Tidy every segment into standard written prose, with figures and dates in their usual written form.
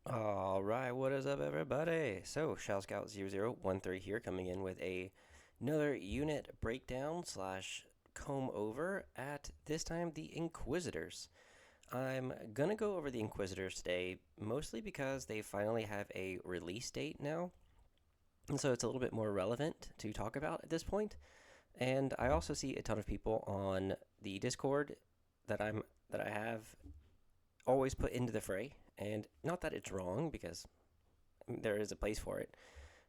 Alright, what is up, everybody? So, Shell Scout 0013 here, coming in with another unit breakdown slash comb over at this time the Inquisitors. I'm gonna go over the Inquisitors today, mostly because they finally have a release date now, and so it's a little bit more relevant to talk about at this point. And I also see a ton of people on the Discord that I have always put into the fray, and not that it's wrong because there is a place for it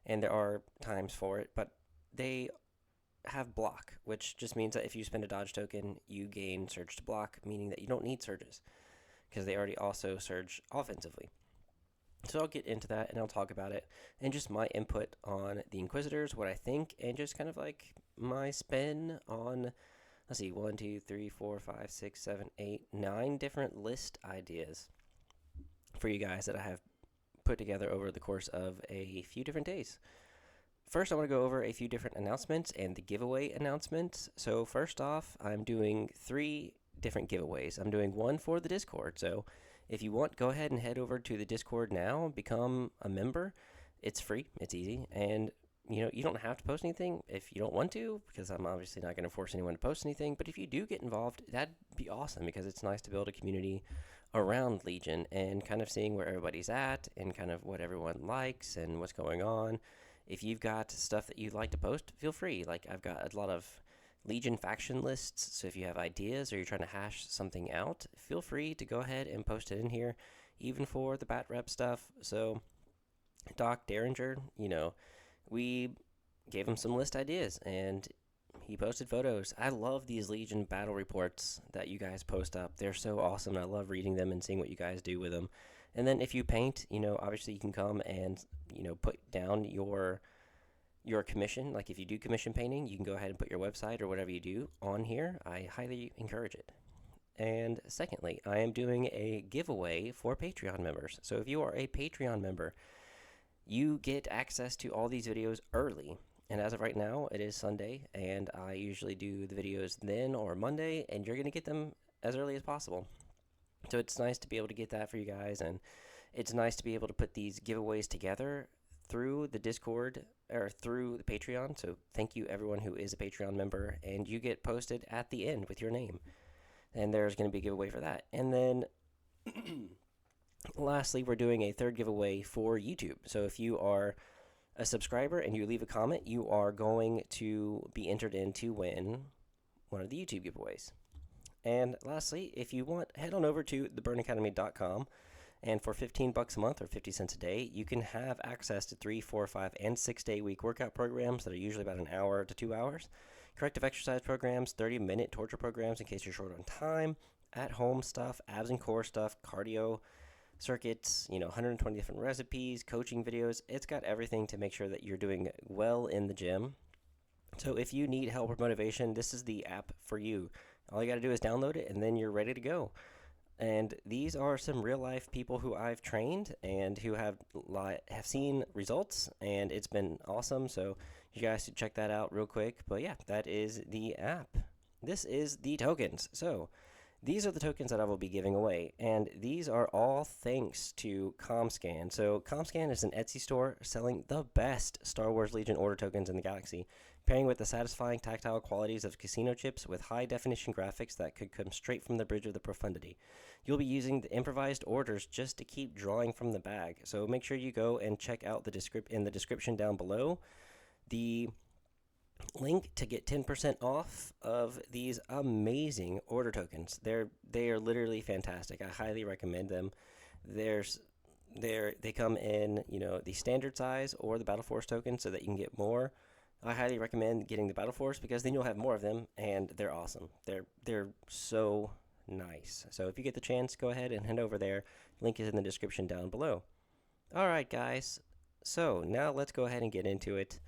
and there are times for it, but they have block, which just means that if you spend a dodge token, you gain surge to block, meaning that you don't need surges because they already also surge offensively. So I'll get into that and I'll talk about it and just my input on the Inquisitors, what I think, and just kind of like my spin on, let's see, 9 different list ideas for you guys that I have put together over the course of a few different days. First, I want to go over a few different announcements and the giveaway announcements. So, first off, I'm doing 3 different giveaways. I'm doing one for the Discord. So, if you want, go ahead and head over to the Discord now, become a member. It's free, it's easy, and you don't have to post anything if you don't want to, because I'm obviously not going to force anyone to post anything. But if you do get involved, that'd be awesome because it's nice to build a community around Legion and kind of seeing where everybody's at and kind of what everyone likes and what's going on. If you've got stuff that you'd like to post, feel free. Like, I've got a lot of Legion faction lists, so if you have ideas or you're trying to hash something out, feel free to go ahead and post it in here, even for the Bat Rep stuff. So, Doc Derringer, we gave him some list ideas and he posted photos. I love these Legion battle reports that you guys post up. They're so awesome. I love reading them and seeing what you guys do with them. And then if you paint, obviously you can come and, put down your commission. Like, if you do commission painting, you can go ahead and put your website or whatever you do on here. I highly encourage it. And secondly, I am doing a giveaway for Patreon members. So if you are a Patreon member, you get access to all these videos early. And as of right now, it is Sunday, and I usually do the videos then or Monday, and you're going to get them as early as possible. So it's nice to be able to get that for you guys, and it's nice to be able to put these giveaways together through the Discord or through the Patreon. So thank you, everyone who is a Patreon member, and you get posted at the end with your name. And there's going to be a giveaway for that. And then lastly, we're doing a third giveaway for YouTube. So if you are a subscriber and you leave a comment, you are going to be entered in to win one of the YouTube giveaways. And lastly, if you want, head on over to theburnacademy.com, and for $15 a month or 50 cents a day, you can have access to 3, 4, 5, and 6-day week workout programs that are usually about an hour to 2 hours, corrective exercise programs, 30-minute torture programs in case you're short on time, at-home stuff, abs and core stuff, cardio circuits, 120 different recipes, coaching videos. It's got everything to make sure that you're doing well in the gym. So if you need help or motivation, this is the app for you. All you got to do is download it, and then you're ready to go. And these are some real life people who I've trained and who have seen results, and it's been awesome. So you guys should check that out real quick. But yeah, that is the app. This is the tokens. So these are the tokens that I will be giving away, and these are all thanks to ComScan. So ComScan is an Etsy store selling the best Star Wars Legion Order tokens in the galaxy, pairing with the satisfying tactile qualities of casino chips with high-definition graphics that could come straight from the Bridge of the Profundity. You'll be using the improvised orders just to keep drawing from the bag, so make sure you go and check out in the description down below the link to get 10% off of these amazing order tokens. They are literally fantastic. I highly recommend them. They come in, the standard size or the Battle Force token so that you can get more. I highly recommend getting the Battle Force because then you'll have more of them, and they're awesome. They're so nice. So if you get the chance, go ahead and head over there. Link is in the description down below. All right, guys. So now let's go ahead and get into it.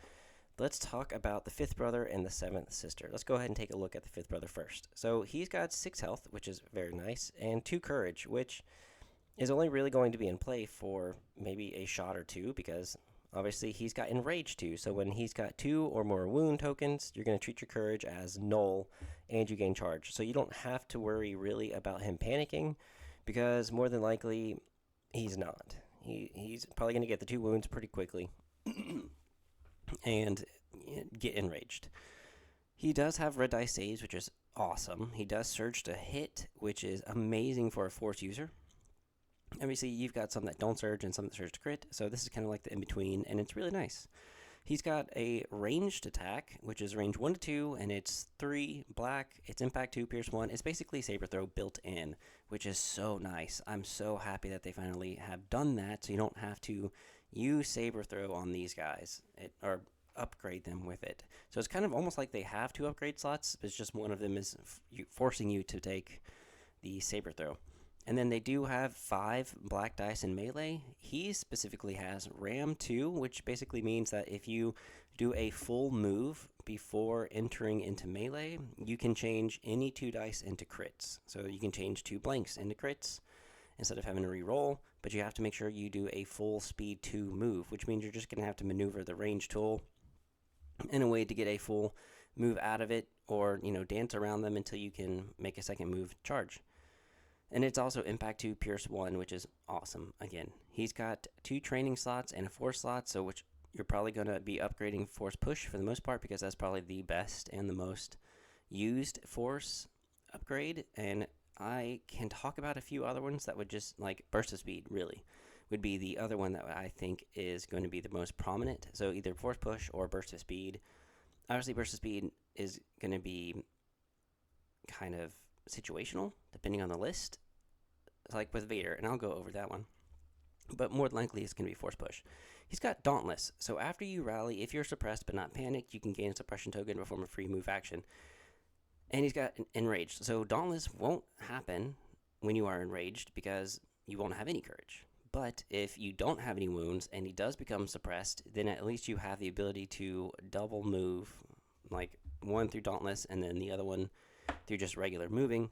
Let's talk about the 5th brother and the 7th sister. Let's go ahead and take a look at the 5th brother first. So he's got 6 health, which is very nice, and 2 courage, which is only really going to be in play for maybe a shot or two because obviously he's got enrage too. So when he's got 2 or more wound tokens, you're going to treat your courage as null and you gain charge. So you don't have to worry really about him panicking because more than likely he's not. He's probably going to get the 2 wounds pretty quickly and get enraged. He does have red dice saves, which is awesome. He does surge to hit, which is amazing for a Force user. Obviously, you've got some that don't surge and some that surge to crit, so this is kind of like the in-between, and it's really nice. He's got a ranged attack, which is range 1 to 2, and it's 3 black. It's impact 2, pierce 1. It's basically saber throw built in, which is so nice. I'm so happy that they finally have done that, so you don't have to use saber throw on these guys, or upgrade them with it. So it's kind of almost like they have 2 upgrade slots, but it's just one of them is forcing you to take the saber throw. And then they do have 5 black dice in melee. He specifically has Ram 2, which basically means that if you do a full move before entering into melee, you can change any 2 dice into crits. So you can change 2 blanks into crits instead of having to re-roll, but you have to make sure you do a full speed 2 move, which means you're just going to have to maneuver the range tool in a way to get a full move out of it, or, dance around them until you can make a second move charge. And it's also impact 2, pierce 1, which is awesome. Again, he's got 2 training slots and a force slot, so which you're probably going to be upgrading force push for the most part, because that's probably the best and the most used force upgrade. And I can talk about a few other ones that would just, like, burst of speed, really, would be the other one that I think is going to be the most prominent. So either force push or burst of speed. Obviously, burst of speed is going to be kind of situational, depending on the list, like with Vader, and I'll go over that one. But more than likely, it's going to be force push. He's got Dauntless, so after you rally, if you're suppressed but not panicked, you can gain a suppression token to perform a free move action. And he's got Enraged, so Dauntless won't happen when you are enraged because you won't have any courage. But if you don't have any wounds and he does become suppressed, then at least you have the ability to double move, like one through Dauntless and then the other one through just regular moving,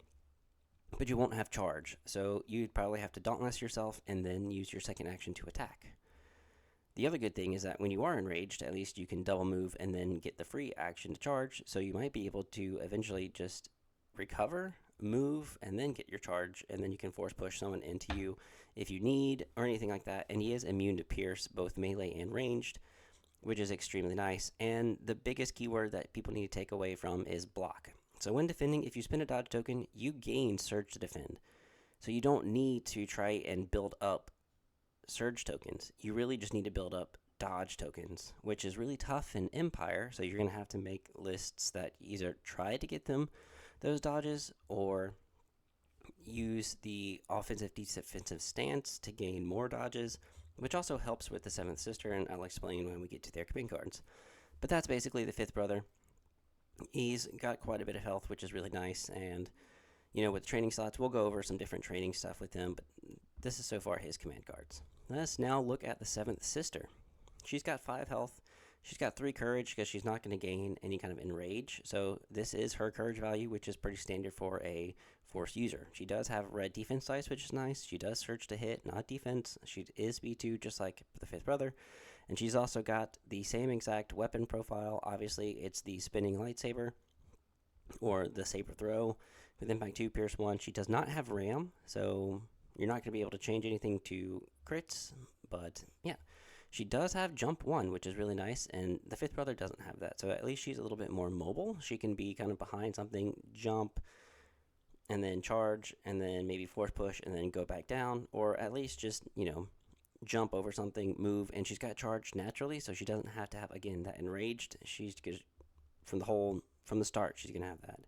but you won't have charge. So you'd probably have to Dauntless yourself and then use your second action to attack. The other good thing is that when you are enraged, at least you can double move and then get the free action to charge, so you might be able to eventually just recover, move, and then get your charge, and then you can force push someone into you if you need, or anything like that. And he is immune to pierce, both melee and ranged, which is extremely nice. And the biggest keyword that people need to take away from is block. So when defending, if you spend a dodge token, you gain surge to defend. So you don't need to try and build up surge tokens. You really just need to build up dodge tokens, which is really tough in Empire. So you're going to have to make lists that either try to get them those dodges or use the offensive defensive stance to gain more dodges, which also helps with the 7th Sister, and I'll explain when we get to their command cards. But that's basically the 5th brother. He's got quite a bit of health, which is really nice, and, with the training slots, we'll go over some different training stuff with him, but this is so far his command cards. Let's now look at the 7th Sister. She's got 5 health. She's got 3 courage because she's not going to gain any kind of enrage, so this is her courage value, which is pretty standard for a Force user. She does have red defense dice, which is nice. She does surge to hit, not defense. She is B2, just like the 5th brother. And she's also got the same exact weapon profile. Obviously, it's the spinning lightsaber, or the saber throw, with impact 2, pierce 1. She does not have ram, so you're not going to be able to change anything to crits, but yeah. She does have jump 1, which is really nice, and the 5th brother doesn't have that, so at least she's a little bit more mobile. She can be kind of behind something, jump, and then charge, and then maybe force push, and then go back down, or at least just, jump over something, move, and she's got charge naturally, so she doesn't have to have, again, that enraged. She's good from the start, she's going to have that.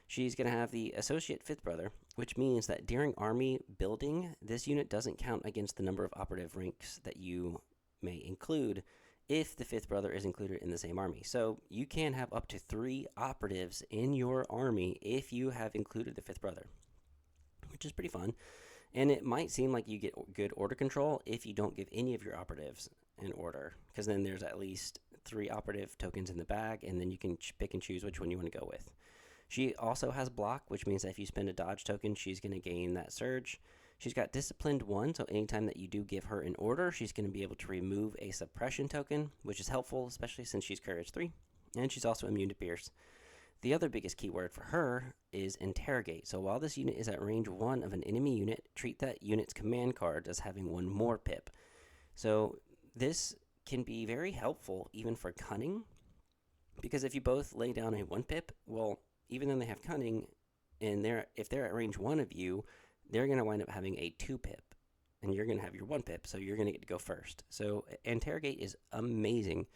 She's going to have the associate 5th brother, which means that during army building, this unit doesn't count against the number of operative ranks that you may include if the 5th brother is included in the same army. So you can have up to 3 operatives in your army if you have included the 5th brother, which is pretty fun. And it might seem like you get good order control if you don't give any of your operatives an order, because then there's at least 3 operative tokens in the bag, and then you can pick and choose which one you want to go with. She also has block, which means that if you spend a dodge token, she's going to gain that surge. She's got Disciplined 1, so anytime that you do give her an order, she's going to be able to remove a suppression token, which is helpful, especially since she's Courage 3. And she's also immune to Pierce. The other biggest keyword for her is Interrogate. So while this unit is at range 1 of an enemy unit, treat that unit's command card as having 1 more pip. So this can be very helpful even for cunning, because if you both lay down a 1-pip, well, even though they have cunning, and if they're at range 1 of you, they're going to wind up having a 2-pip, and you're going to have your 1-pip, so you're going to get to go first. So Interrogate is amazing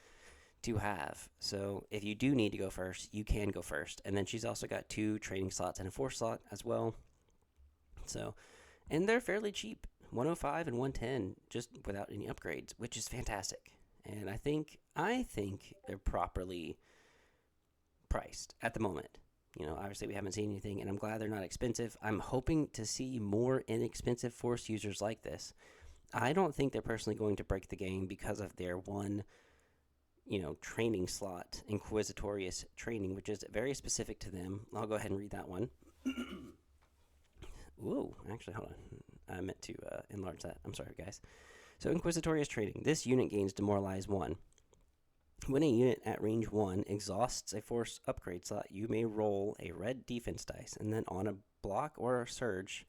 to have. So if you do need to go first, you can go first. And then she's also got 2 training slots and a 4 slot as well. So, and they're fairly cheap, 105 and 110, just without any upgrades, which is fantastic. And I think they're properly priced at the moment. Obviously we haven't seen anything, and I'm glad they're not expensive. I'm hoping to see more inexpensive Force users like this. I don't think they're personally going to break the game because of their one, training slot, Inquisitorious training, which is very specific to them. I'll go ahead and read that one. Ooh, actually, hold on. I meant to enlarge that. I'm sorry, guys. So, Inquisitorious training. This unit gains Demoralize 1. When a unit at range 1 exhausts a Force upgrade slot, you may roll a red defense dice, and then on a block or a surge,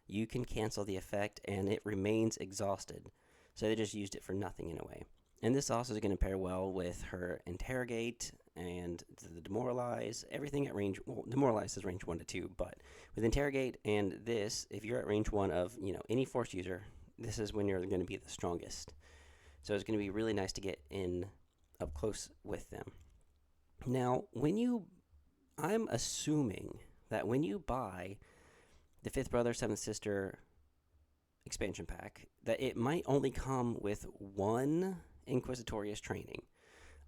you can cancel the effect, and it remains exhausted. So they just used it for nothing in a way. And this also is going to pair well with her Interrogate and the Demoralize, everything at range. Well, Demoralize is range 1 to 2, but with Interrogate and this, if you're at range 1 of any Force user, this is when you're going to be the strongest. So it's going to be really nice to get in up close with them. Now, I'm assuming that when you buy the 5th Brother, 7th Sister expansion pack, that it might only come with 1 Inquisitorious training.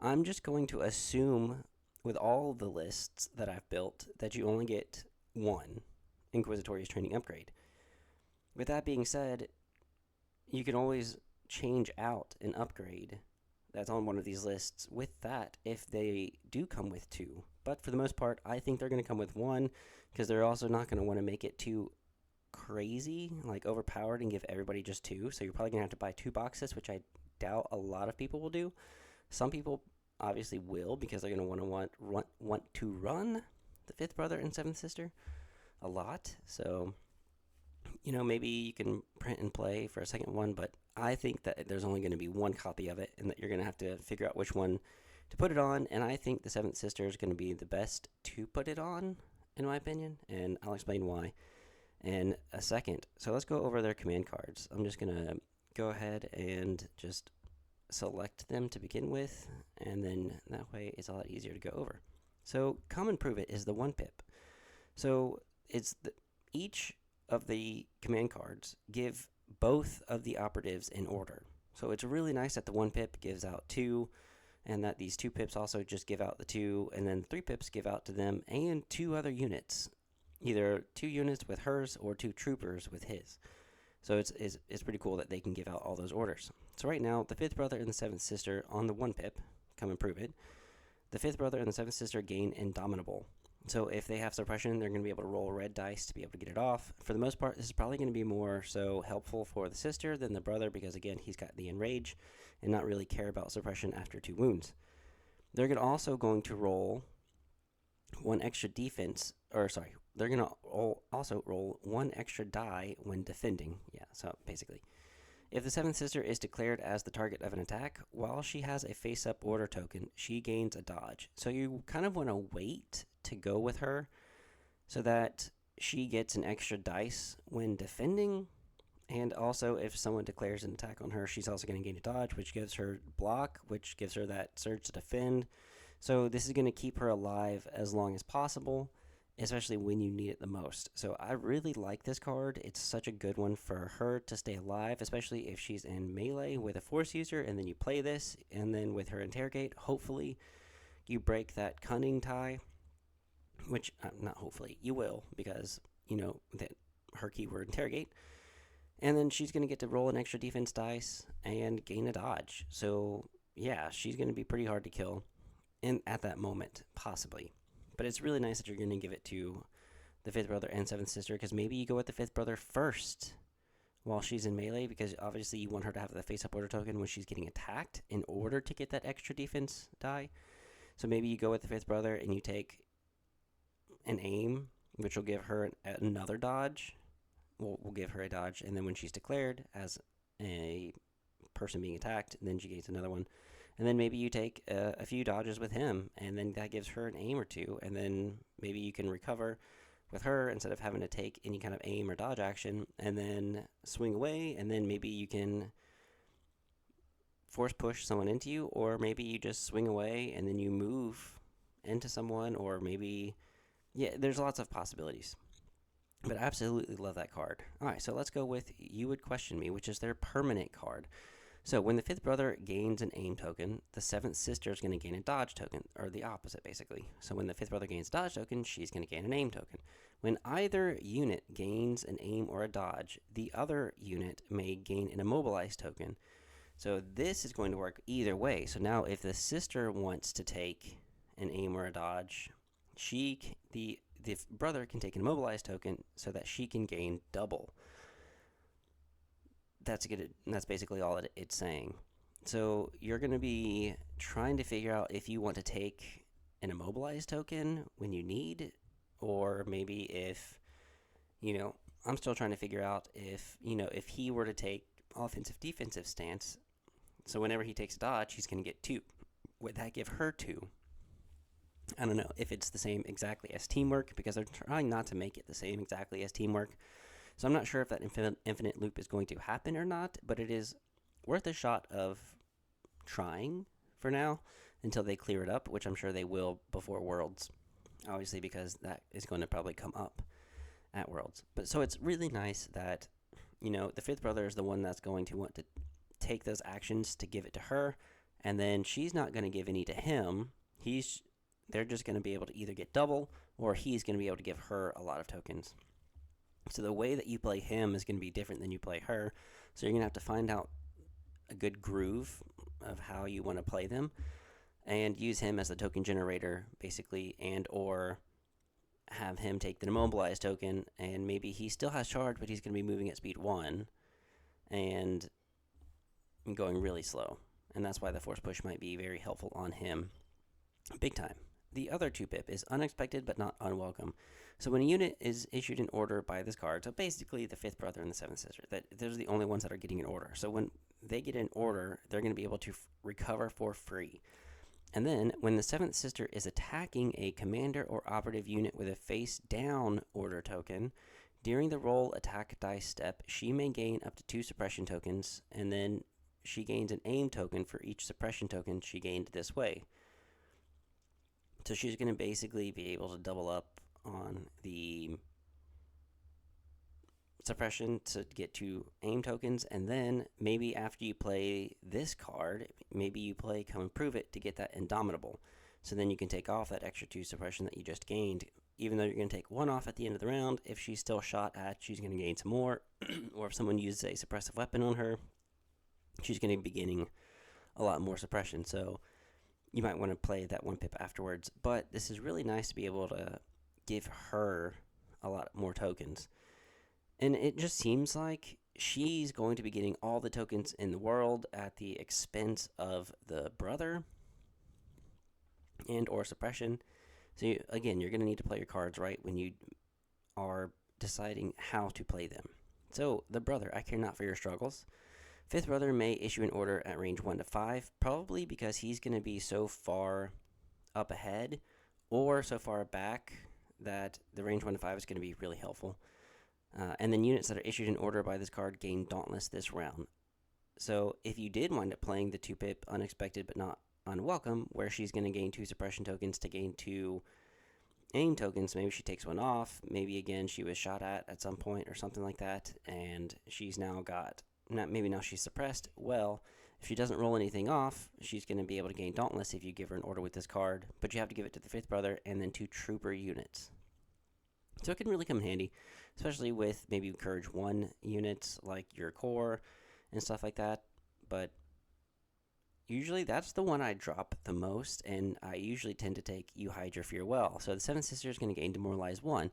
I'm just going to assume with all the lists that I've built that you only get 1 Inquisitorious training upgrade. With that being said, you can always change out an upgrade that's on one of these lists with that if they do come with 2. But for the most part, I think they're going to come with 1, because they're also not going to want to make it too crazy, like overpowered, and give everybody just 2. So you're probably going to have to buy 2 boxes, which I doubt a lot of people will do. Some people obviously will, because they're going to want to run the 5th Brother and 7th Sister a lot. So, maybe you can print and play for a second one, but I think that there's only going to be 1 copy of it, and that you're going to have to figure out which one to put it on. And I think the 7th Sister is going to be the best to put it on, in my opinion, and I'll explain why in a second. So let's go over their command cards. I'm just going to go ahead and just select them to begin with, and then that way it's a lot easier to go over. So Come and Prove It is the 1-pip. So it's each of the command cards give both of the operatives in order. So it's really nice that the 1-pip gives out 2, and that these 2 pips also just give out the 2, and then 3 pips give out to them and 2 other units, either 2 units with hers or 2 troopers with his. So it's pretty cool that they can give out all those orders. So right now, the 5th Brother and the 7th Sister on the 1-pip, Come and Prove It. The 5th Brother and the 7th Sister gain Indomitable. So if they have suppression, they're going to be able to roll red dice to be able to get it off. For the most part, this is probably going to be more so helpful for the sister than the brother, because again, he's got the Enrage and not really care about suppression after 2 wounds. They're also going to roll 1 extra defense, they're going to also roll 1 extra die when defending. Yeah, so basically, if the 7th Sister is declared as the target of an attack, while she has a face-up order token, she gains a dodge. So you kind of want to wait to go with her so that she gets an extra dice when defending. And also, if someone declares an attack on her, she's also going to gain a dodge, which gives her block, which gives her that surge to defend. So this is going to keep her alive as long as possible, especially when you need it the most. So I really like this card. It's such a good one for her to stay alive, especially if she's in melee with a Force user, and then you play this, and then with her Interrogate, hopefully you break that cunning tie, which, not hopefully, you will, because, that her keyword Interrogate. And then she's going to get to roll an extra defense dice and gain a dodge. So, yeah, she's going to be pretty hard to kill at that moment, possibly. But it's really nice that you're going to give it to the 5th Brother and 7th Sister, because maybe you go with the 5th Brother first while she's in melee, because obviously you want her to have the face-up order token when she's getting attacked in order to get that extra defense die. So maybe you go with the 5th Brother and you take an aim, which will give her another dodge. We'll give her a dodge, and then when she's declared as a person being attacked, and then she gains another one. And then maybe you take a few dodges with him, and then that gives her an aim or two, and then maybe you can recover with her instead of having to take any kind of aim or dodge action, and then swing away, and then maybe you can force push someone into you, or maybe you just swing away and then you move into someone, or maybe, yeah, there's lots of possibilities. But I absolutely love that card. All right, so let's go with You Would Question Me, which is their permanent card. So when the fifth brother gains an aim token, the seventh sister is going to gain a dodge token, or the opposite, basically. So when the fifth brother gains a dodge token, she's going to gain an aim token. When either unit gains an aim or a dodge, the other unit may gain an immobilized token. So this is going to work either way. So now if the sister wants to take an aim or a dodge, the brother can take an immobilized token so that she can gain double. That's good. That's basically all it's saying. So you're going to be trying to figure out if you want to take an immobilized token when you need, or maybe if, I'm still trying to figure out if he were to take offensive defensive stance. So whenever he takes a dodge, he's going to get 2. Would that give her 2? I don't know if it's the same exactly as teamwork, because they're trying not to make it the same exactly as teamwork. So I'm not sure if that infinite loop is going to happen or not, but it is worth a shot of trying for now until they clear it up, which I'm sure they will before Worlds, obviously, because that is going to probably come up at Worlds. But so it's really nice that, the fifth brother is the one that's going to want to take those actions to give it to her, and then she's not going to give any to him. They're just going to be able to either get double, or he's going to be able to give her a lot of tokens. So the way that you play him is going to be different than you play her. So you're going to have to find out a good groove of how you want to play them, and use him as the token generator, basically, and or have him take the immobilized token, and maybe he still has charge, but he's going to be moving at speed 1 and going really slow. And that's why the force push might be very helpful on him. Big time. The other 2-pip is Unexpected but Not Unwelcome. So when a unit is issued an order by this card, so basically the fifth brother and the seventh sister, those are the only ones that are getting an order. So when they get an order, they're going to be able to recover for free. And then when the seventh sister is attacking a commander or operative unit with a face-down order token, during the roll attack dice step, she may gain up to 2 suppression tokens, and then she gains an aim token for each suppression token she gained this way. So she's going to basically be able to double up on the suppression to get 2 aim tokens, and then maybe after you play this card, maybe you play Come and Prove It to get that Indomitable. So then you can take off that extra 2 suppression that you just gained, even though you're going to take 1 off at the end of the round. If she's still shot at, she's going to gain some more, or if someone uses a suppressive weapon on her, she's going to be gaining a lot more suppression. So you might want to play that 1-pip afterwards, but this is really nice to be able to give her a lot more tokens. And it just seems like she's going to be getting all the tokens in the world at the expense of the brother and or suppression. So again, you're going to need to play your cards right when you are deciding how to play them. So the brother, I care not for your struggles. Fifth brother may issue an order at range 1 to 5, probably because he's going to be so far up ahead or so far back that the range 1 to 5 is going to be really helpful. And then units that are issued an order by this card gain Dauntless this round. So if you did wind up playing the 2-pip Unexpected but Not Unwelcome, where she's going to gain 2 suppression tokens to gain 2 aim tokens, maybe she takes 1 off, maybe again she was shot at some point or something like that, and she's now got, maybe now she's suppressed. Well, if she doesn't roll anything off, she's going to be able to gain Dauntless if you give her an order with this card, but you have to give it to the fifth brother and then 2 trooper units. So it can really come in handy, especially with maybe Courage 1 units like your core and stuff like that. But usually that's the one I drop the most, and I usually tend to take You Hide Your Fear Well. So the Seventh Sister is going to gain Demoralize 1.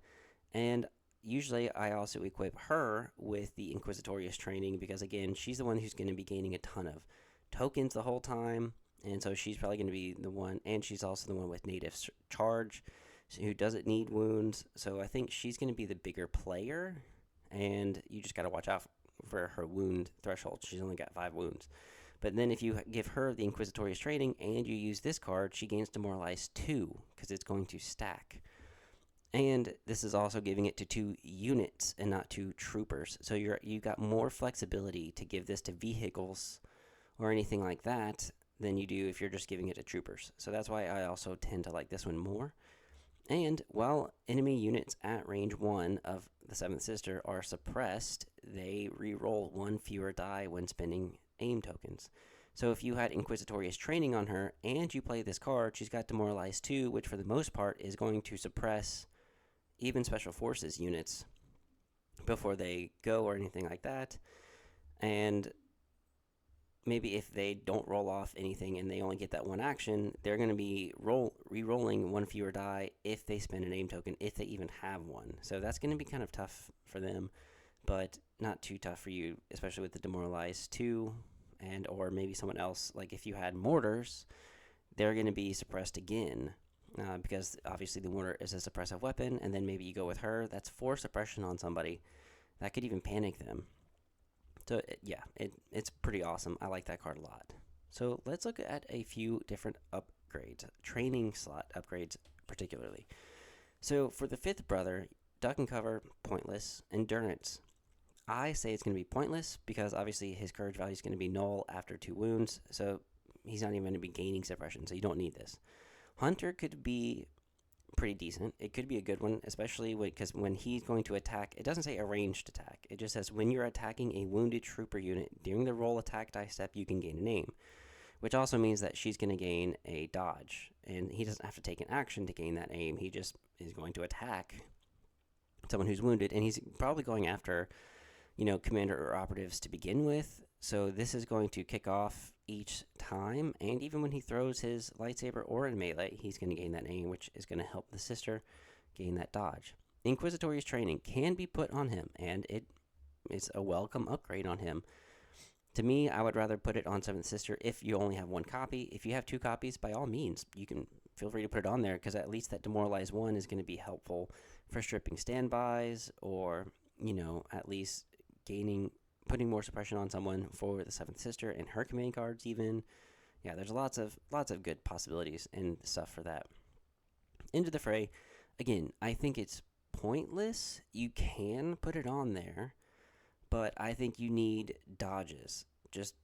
And usually I also equip her with the Inquisitorious training because, again, she's the one who's going to be gaining a ton of tokens the whole time. And so she's probably going to be the one, and she's also the one with native charge, who doesn't need wounds. So I think she's going to be the bigger player, and you just got to watch out for her wound threshold. She's only got 5 wounds. But then if you give her the Inquisitorious training and you use this card, she gains Demoralize 2 because it's going to stack. And this is also giving it to 2 units and not 2 troopers. So you got more flexibility to give this to vehicles or anything like that than you do if you're just giving it to troopers. So that's why I also tend to like this one more. And while enemy units at range 1 of the 7th Sister are suppressed, they re-roll 1 fewer die when spending aim tokens. So if you had Inquisitorious training on her and you play this card, she's got Demoralize 2, which for the most part is going to suppress even Special Forces units before they go or anything like that. And maybe if they don't roll off anything and they only get that one action, they're going to be re-rolling 1 fewer die if they spend an aim token, if they even have one. So that's going to be kind of tough for them, but not too tough for you, especially with the Demoralize 2, and or maybe someone else. Like if you had mortars, they're going to be suppressed again, because obviously the mortar is a suppressive weapon, and then maybe you go with her. That's 4 suppression on somebody. That could even panic them. So, it's pretty awesome. I like that card a lot. So, let's look at a few different upgrades, training slot upgrades particularly. So, for the 5th brother, duck and cover, pointless. Endurance, I say it's going to be pointless because obviously his courage value is going to be null after 2 wounds. So, he's not even going to be gaining suppression, so you don't need this. Hunter could be pretty decent. It could be a good one, especially because when he's going to attack, it doesn't say a ranged attack. It just says when you're attacking a wounded trooper unit during the roll attack die step, you can gain an aim, which also means that she's going to gain a dodge, and he doesn't have to take an action to gain that aim. He just is going to attack someone who's wounded, and he's probably going after, commander or operatives to begin with. So this is going to kick off each time, and even when he throws his lightsaber or in melee, he's going to gain that aim, which is going to help the sister gain that dodge. Inquisitorious training can be put on him, and it's a welcome upgrade on him. To me, I would rather put it on 7th Sister if you only have 1 copy. If you have 2 copies, by all means, you can feel free to put it on there, because at least that Demoralize 1 is going to be helpful for stripping standbys, or, at least putting more suppression on someone for the 7th Sister and her command cards even. Yeah, there's lots of good possibilities and stuff for that. Into the Fray, again, I think it's pointless. You can put it on there, but I think you need dodges. Just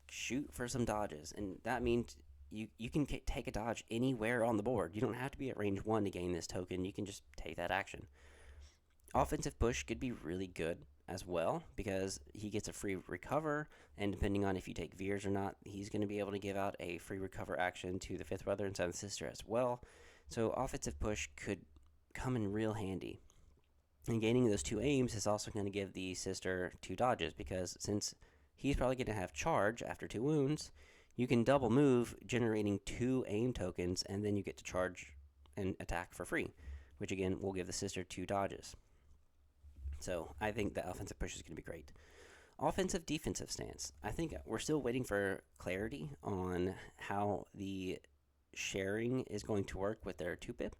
shoot for some dodges, and that means you can take a dodge anywhere on the board. You don't have to be at range 1 to gain this token. You can just take that action. Offensive push could be really good as well, because he gets a free recover, and depending on if you take Veers or not, he's going to be able to give out a free recover action to the 5th brother and 7th sister as well. So offensive push could come in real handy. And gaining those 2 aims is also going to give the sister 2 dodges, because since he's probably going to have charge after 2 wounds, you can double move, generating 2 aim tokens, and then you get to charge and attack for free, which again will give the sister 2 dodges. So I think the offensive push is going to be great. Offensive defensive stance. I think we're still waiting for clarity on how the sharing is going to work with their 2-pip,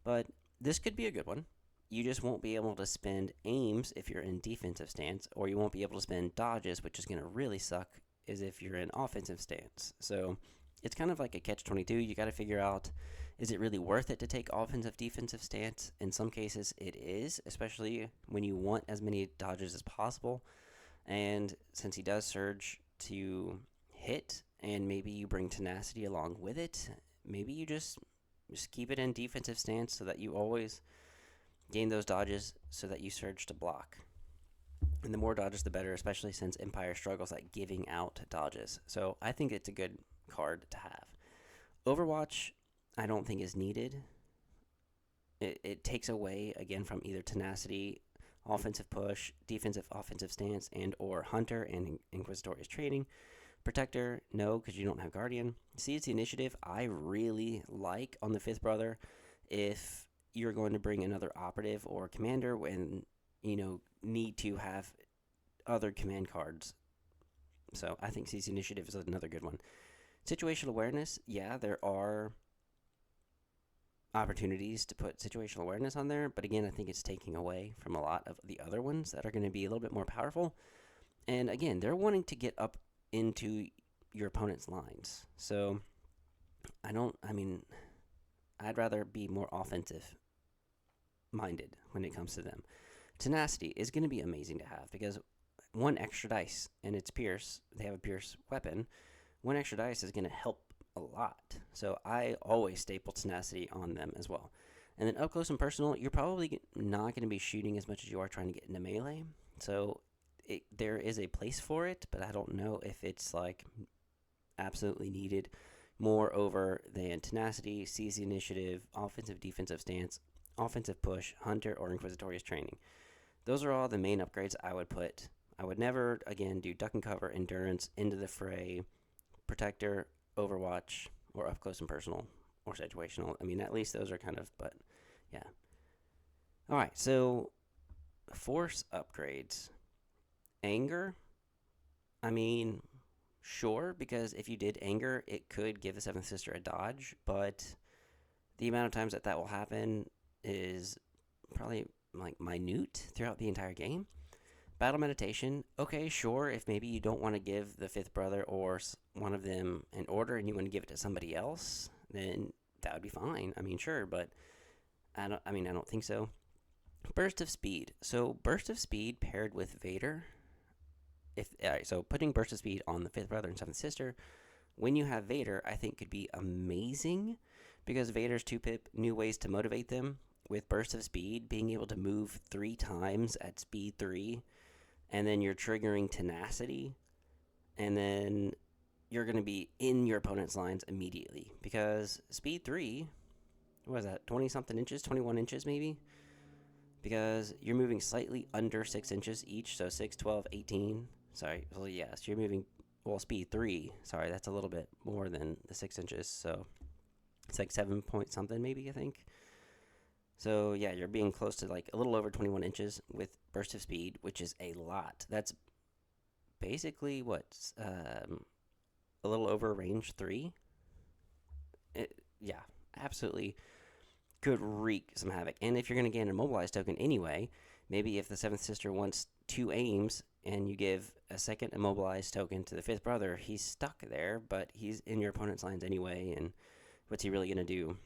but this could be a good one. You just won't be able to spend aims if you're in defensive stance, or you won't be able to spend dodges, which is going to really suck is if you're in offensive stance. So it's kind of like a catch-22. You got to figure out, is it really worth it to take offensive defensive stance? In some cases it is, especially when you want as many dodges as possible. And since he does surge to hit, and maybe you bring tenacity along with it, maybe you just keep it in defensive stance so that you always gain those dodges so that you surge to block. And the more dodges the better, especially since Empire struggles at giving out dodges. So I think it's a good card to have. Overwatch, I don't think is needed. It takes away, again, from either tenacity, offensive push, defensive offensive stance, and or Hunter and Inquisitorious training. Protector, no, because you don't have Guardian. Seize the Initiative, I really like on the 5th brother if you're going to bring another operative or commander when, need to have other command cards. So I think Seize the Initiative is another good one. Situational awareness, yeah, there are opportunities to put situational awareness on there, but again, I think it's taking away from a lot of the other ones that are going to be a little bit more powerful. And again, they're wanting to get up into your opponent's lines. So I'd rather be more offensive minded when it comes to them. Tenacity is going to be amazing to have because one extra dice and it's Pierce. They have a Pierce weapon. One extra dice is going to help a lot. So I always staple tenacity on them as well. And then up close and personal, you're probably not going to be shooting as much as you are trying to get into melee. So there is a place for it, but I don't know if it's like absolutely needed. More over than tenacity, seize the initiative, offensive defensive stance, offensive push, hunter, or inquisitorious training. Those are all the main upgrades I would put. I would never, again, do duck and cover, endurance, into the fray, protector, overwatch, or up close and personal, or situational. I mean, at least those are kind of, but yeah. All right, so force upgrades. Anger, I mean, sure, because if you did anger, it could give the Seventh Sister a dodge, but the amount of times that will happen is probably like minute throughout the entire game. Battle meditation, okay, sure, if maybe you don't want to give the fifth brother or one of them an order and you want to give it to somebody else, then that would be fine. I mean, sure, but I don't think so. Burst of speed. So burst of speed paired with Vader. So putting burst of speed on the fifth brother and seventh sister when you have Vader, I think could be amazing because Vader's 2-pip new ways to motivate them with burst of speed, being able to move 3 times at speed 3, and then you're triggering tenacity, and then you're going to be in your opponent's lines immediately because speed 3, what is that, 20-something inches, 21 inches maybe? Because you're moving slightly under 6 inches each, so 6, 12, 18. Sorry, well, yeah, so you're moving, speed 3. Sorry, that's a little bit more than the 6 inches, so it's like 7 point something maybe, I think. So, yeah, you're being close to like a little over 21 inches with burst of speed, which is a lot. That's basically a little over range 3. Yeah, absolutely could wreak some havoc. And if you're going to gain a mobilized token anyway, maybe if the seventh sister wants 2 aims and you give a second immobilized token to the fifth brother, he's stuck there, but he's in your opponent's lines anyway, and what's he really going to do?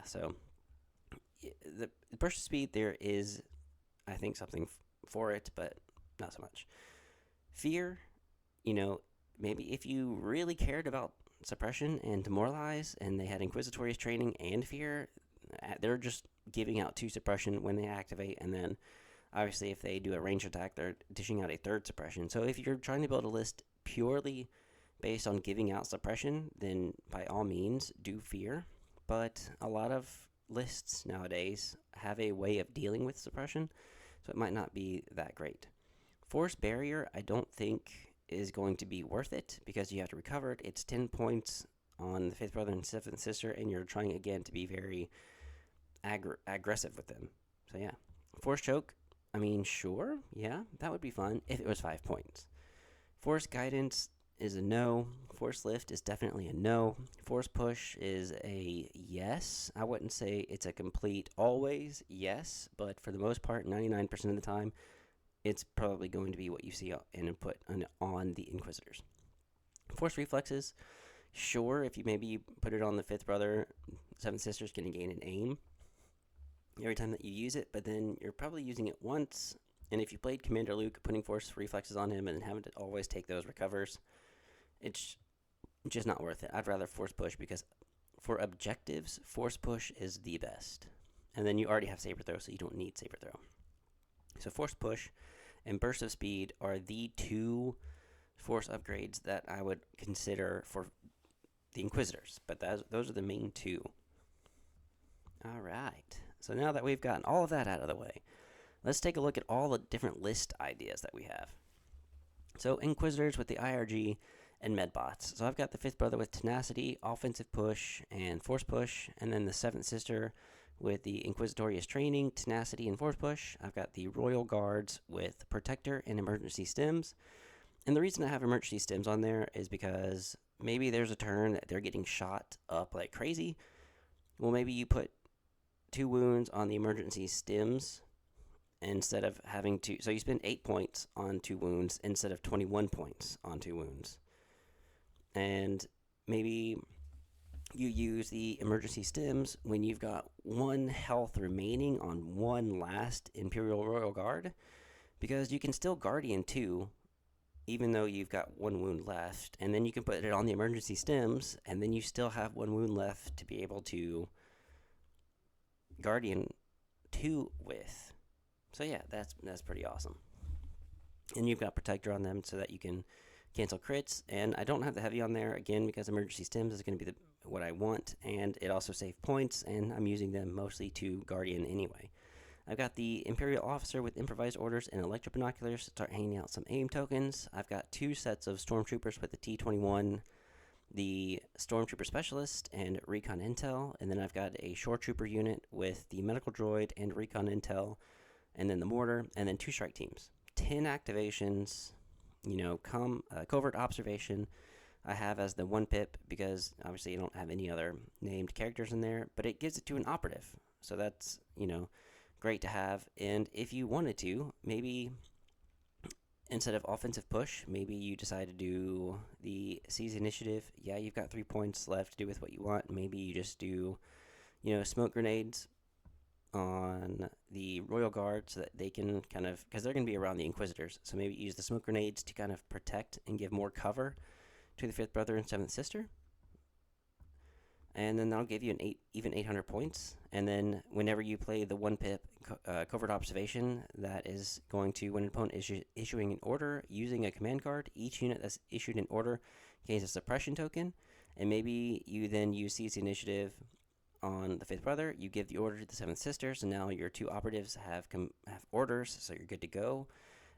So the burst of speed, there is, I think, something for it, but not so much. Fear, maybe if you really cared about suppression and demoralize, and they had inquisitorious training and fear, they're just giving out 2 suppression when they activate, and then obviously if they do a range attack, they're dishing out a 3rd suppression. So if you're trying to build a list purely based on giving out suppression, then by all means do fear. But a lot of lists nowadays have a way of dealing with suppression, so it might not be that great. Force barrier, I don't think is going to be worth it because you have to recover it. It's 10 points on the fifth brother and seventh sister, and you're trying again to be very aggressive with them. So yeah, force choke, I mean, sure, yeah, that would be fun if it was 5 points. Force guidance is a no. Force lift is definitely a no. Force push is a yes. I wouldn't say it's a complete always yes, but for the most part, 99% of the time, it's probably going to be what you see in input on the Inquisitors. Force reflexes, sure, if you maybe put it on the fifth brother, seventh sister's going to gain an aim every time that you use it, but then you're probably using it once, and if you played Commander Luke, putting force reflexes on him and having to always take those recovers, it's just not worth it. I'd rather force push because for objectives, force push is the best. And then you already have saber throw, so you don't need saber throw. So force push and burst of speed are the 2 force upgrades that I would consider for the Inquisitors, but those are the main 2. All right. So now that we've gotten all of that out of the way, let's take a look at all the different list ideas that we have. So Inquisitors with the IRG and Medbots. So I've got the fifth brother with tenacity, offensive push, and force push, and then the seventh sister with the inquisitorious training, tenacity, and force push. I've got the royal guards with protector and emergency stims. And the reason I have emergency stims on there is because maybe there's a turn that they're getting shot up like crazy. Well, maybe you put 2 wounds on the emergency stims instead of having to, so you spend 8 points on 2 wounds instead of 21 points on 2 wounds. and maybe you use the emergency stims when you've got 1 health remaining on one last Imperial Royal Guard, because you can still Guardian 2 even though you've got 1 wound left, and then you can put it on the emergency stims, and then you still have 1 wound left to be able to Guardian 2 with. So yeah, that's pretty awesome. And you've got Protector on them so that you can cancel crits, and I don't have the Heavy on there, again, because emergency stims is going to be what I want, and it also saves points, and I'm using them mostly to Guardian anyway. I've got the Imperial Officer with Improvised Orders and Electro Binoculars to start hanging out some AIM tokens. I've got 2 sets of Stormtroopers with the T-21, the Stormtrooper Specialist, and Recon Intel. And then I've got a Shore Trooper unit with the Medical Droid and Recon Intel, and then the Mortar, and then 2 strike teams. 10 activations, Covert Observation I have as the 1 pip, because obviously you don't have any other named characters in there, but it gives it to an operative. So that's, great to have. And if you wanted to, maybe instead of offensive push, maybe you decide to do the seize initiative. Yeah, you've got 3 points left to do with what you want. Maybe you just do, smoke grenades on the Royal Guard so that they can kind of, because they're going to be around the Inquisitors, so maybe use the smoke grenades to kind of protect and give more cover to the 5th brother and 7th sister. And then that'll give you even 800 points. And then whenever you play the 1 pip Covert Observation, that is going to, when an opponent is issuing an order using a command card, each unit that's issued an order gains a suppression token. And maybe you then use Seize the Initiative on the 5th brother, you give the order to the 7th sister, so now your 2 operatives have orders, so you're good to go.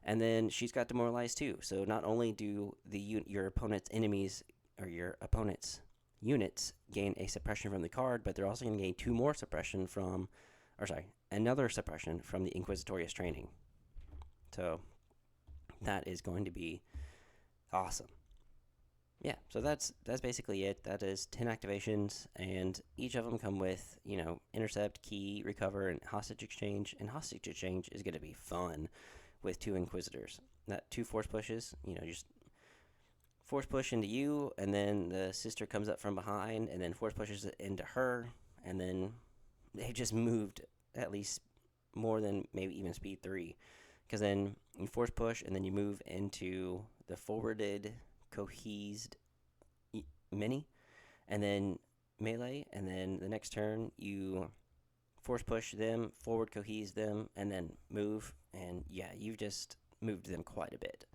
And then she's got Demoralize too, so not only do your opponent's enemies, or your opponent's units gain a suppression from the card, but they're also going to gain 2 more suppression from, another suppression from the Inquisitorious training. So that is going to be awesome. Yeah, so that's basically it. That is 10 activations, and each of them come with, intercept, key, recover, and hostage exchange. And hostage exchange is going to be fun with 2 Inquisitors. That 2 force pushes, just force push into you, and then the sister comes up from behind, and then force pushes it into her, and then they just moved at least more than maybe even speed 3, because then you force push, and then you move into the forwarded cohesed mini, and then melee, and then the next turn you force push them, forward cohese them, and then move, and yeah, you've just moved them quite a bit.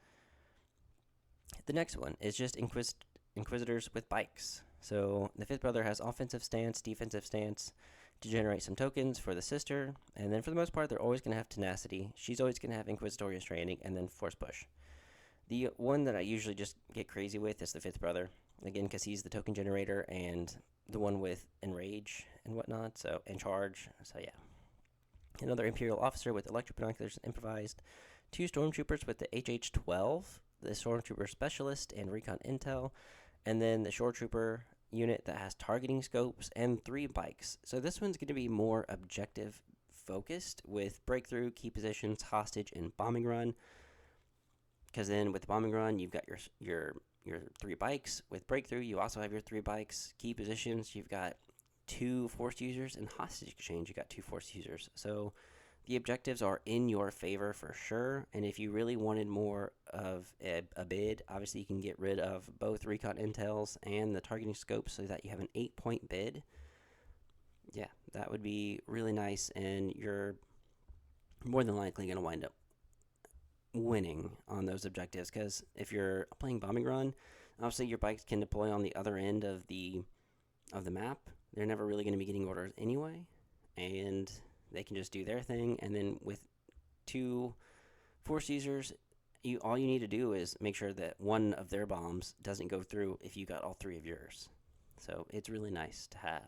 The next one is just Inquisitors with bikes. So the 5th brother has offensive stance, defensive stance to generate some tokens for the sister, and then for the most part they're always going to have tenacity. She's always going to have Inquisitorious training, and then force push. The one that I usually just get crazy with is the 5th brother, again because he's the token generator and the one with enrage and whatnot, so and charge. So yeah, another Imperial Officer with Electro Binoculars and Improvised, 2 Stormtroopers with the HH-12, the Stormtrooper Specialist and Recon Intel, and then the Shore Trooper unit that has targeting scopes, and 3 bikes. So this one's going to be more objective focused with breakthrough, key positions, hostage, and bombing run. Because then with the bombing run, you've got your 3 bikes. With breakthrough, you also have your 3 bikes. Key positions, you've got 2 force users, and hostage exchange, you got 2 force users. So the objectives are in your favor for sure, and if you really wanted more of a bid, obviously you can get rid of both Recon Intels and the targeting scope so that you have an 8-point bid. Yeah, that would be really nice, and you're more than likely going to wind up winning on those objectives, because if you're playing bombing run, obviously your bikes can deploy on the other end of the map. They're never really going to be getting orders anyway, and they can just do their thing. And then with 2 force users, all you need to do is make sure that one of their bombs doesn't go through if you got all 3 of yours. So it's really nice to have.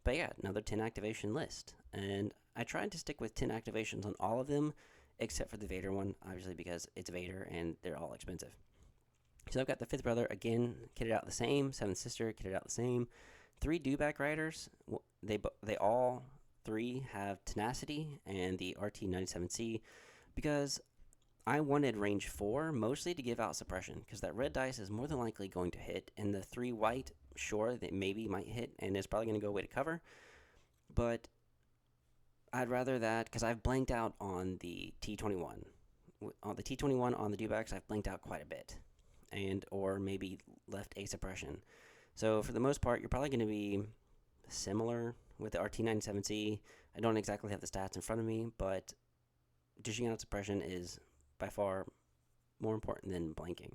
But yeah, another 10 activation list, and I tried to stick with 10 activations on all of them except for the Vader one, obviously because it's Vader and they're all expensive. So I've got the 5th brother again kitted out the same, 7th sister kitted out the same, 3 dewback riders. They all 3 have tenacity and the RT-97C, because I wanted range 4 mostly to give out suppression, because that red dice is more than likely going to hit, and the 3 white, sure, that maybe might hit, and it's probably going to go away to cover, but I'd rather that, because I've blanked out on the T21. On the T21 on the dewbacks, I've blanked out quite a bit, and or maybe left a suppression. So for the most part, you're probably going to be similar with the RT97C. I don't exactly have the stats in front of me, but dishing out suppression is by far more important than blanking.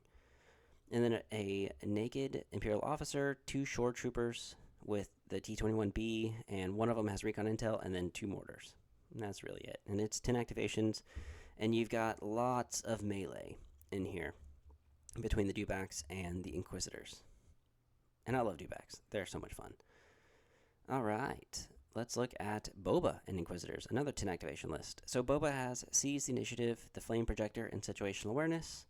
And then a naked Imperial Officer, 2 shore troopers with the T21B, and one of them has recon intel, and then 2 mortars. And that's really it. And it's 10 activations, and you've got lots of melee in here between the dewbacks and the Inquisitors. And I love dewbacks. They're so much fun. All right. Let's look at Boba and Inquisitors, another 10 activation list. So Boba has Seize the Initiative, the Flame Projector, and Situational Awareness.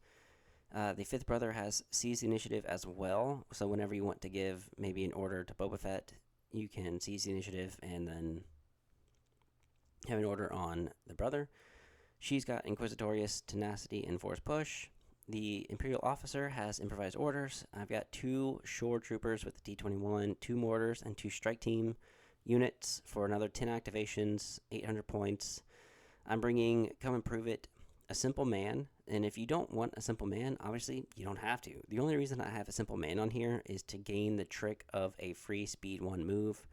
The fifth brother has Seize the Initiative as well, so whenever you want to give maybe an order to Boba Fett, you can seize the initiative and then have an order on the brother. She's got Inquisitorious, Tenacity, and Force Push. The Imperial Officer has Improvised Orders. I've got 2 Shore Troopers with the T21, 2 Mortars, and 2 Strike Team units for another 10 activations, 800 points. I'm bringing Come and Prove It, a Simple Man, and if you don't want a Simple Man, obviously you don't have to. The only reason I have a Simple Man on here is to gain the trick of a free speed 1 move,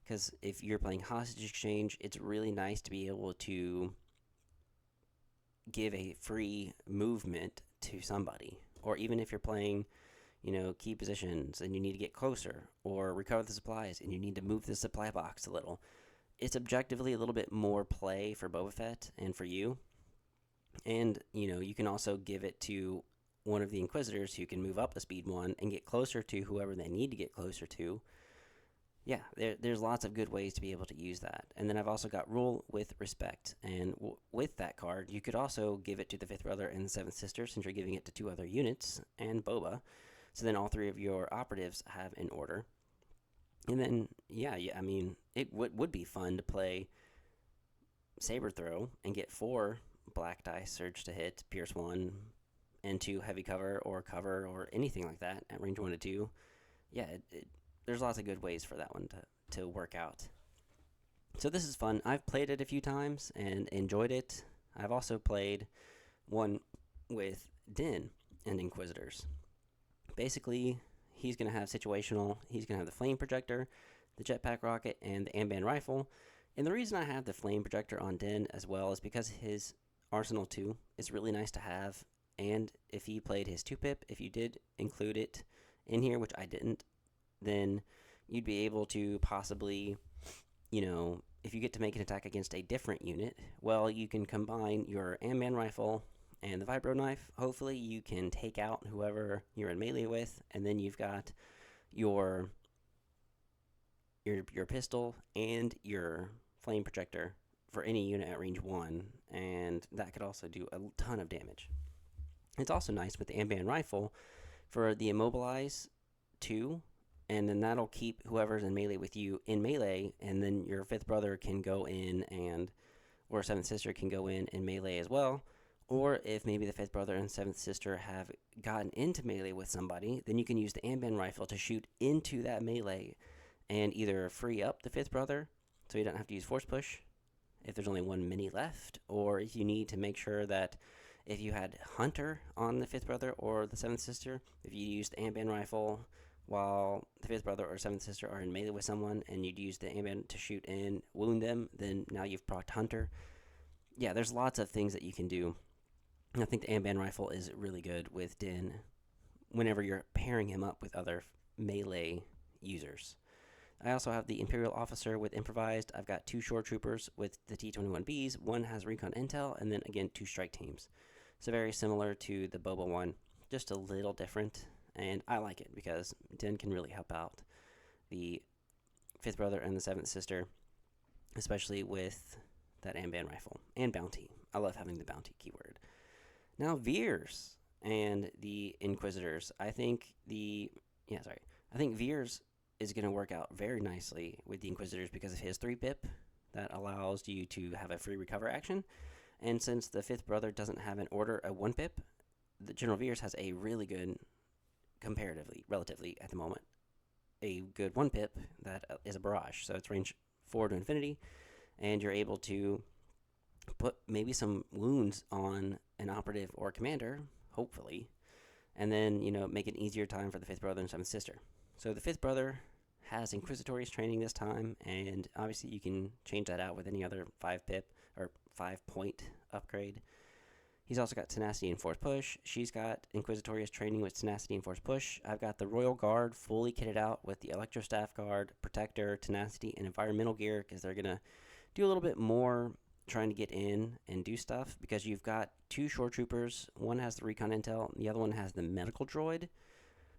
because if you're playing Hostage Exchange, it's really nice to be able to give a free movement to somebody, or even if you're playing key positions and you need to get closer, or recover the supplies and you need to move the supply box a little. It's objectively a little bit more play for Boba Fett and for you. And, you can also give it to one of the Inquisitors who can move up a speed 1 and get closer to whoever they need to get closer to. Yeah, there's lots of good ways to be able to use that. And then I've also got Rule with Respect. And with that card, you could also give it to the 5th brother and the 7th sister, since you're giving it to 2 other units, and Boba. So then all 3 of your operatives have an order. And then, it would be fun to play Saber Throw and get 4 black dice surge to hit, Pierce 1, and 2 heavy cover or anything like that at range 1 to 2. Yeah, there's lots of good ways for that one to work out. So this is fun. I've played it a few times and enjoyed it. I've also played one with Din and Inquisitors. Basically, he's going to have situational, he's going to have the flame projector, the jetpack rocket, and the Amban rifle. And the reason I have the flame projector on Din as well is because his Arsenal 2 is really nice to have. And if he played his 2-pip, if you did include it in here, which I didn't, then you'd be able to possibly, if you get to make an attack against a different unit, well, you can combine your Amban rifle and the vibro knife. Hopefully you can take out whoever you're in melee with, and then you've got your pistol and your flame projector for any unit at range 1, and that could also do a ton of damage. It's also nice with the Amban rifle for the Immobilize 2, and then that'll keep whoever's in melee with you in melee, and then your 5th brother can go in or 7th sister can go in melee as well. Or if maybe the 5th brother and 7th sister have gotten into melee with somebody, then you can use the Amban rifle to shoot into that melee and either free up the 5th brother so you don't have to use force push if there's only 1 mini left, or if you need to make sure that if you had Hunter on the 5th brother or the 7th sister, if you use the Amban rifle while the 5th brother or 7th sister are in melee with someone and you'd use the Amban to shoot and wound them, then now you've procced Hunter. Yeah, there's lots of things that you can do. I think the Amban rifle is really good with Din whenever you're pairing him up with other melee users. I also have the Imperial Officer with Improvised. I've got 2 Shore Troopers with the T21Bs. One has Recon Intel, and then again 2 Strike Teams. So very similar to the Boba one, just a little different. And I like it because Din can really help out the 5th brother and the 7th sister, especially with that Amban rifle and Bounty. I love having the Bounty keyword. Now, Veers and the Inquisitors. I think Veers is going to work out very nicely with the Inquisitors because of his 3-pip that allows you to have a free recover action. And since the fifth brother doesn't have an order, a 1-pip, the General Veers has a really good, comparatively, relatively at the moment, a good 1-pip that is a barrage. So it's range 4 to infinity, and you're able to put maybe some wounds on an operative or commander, hopefully, and then, make an easier time for the fifth brother and seventh sister. So the fifth brother has Inquisitorious training this time, and obviously you can change that out with any other 5-pip or 5-point upgrade. He's also got Tenacity and Force Push. She's got Inquisitorious training with Tenacity and Force Push. I've got the Royal Guard fully kitted out with the Electro Staff Guard, Protector, Tenacity, and Environmental Gear, because they're going to do a little bit more trying to get in and do stuff, because you've got 2 Shore Troopers. One has the Recon Intel, and the other one has the Medical Droid,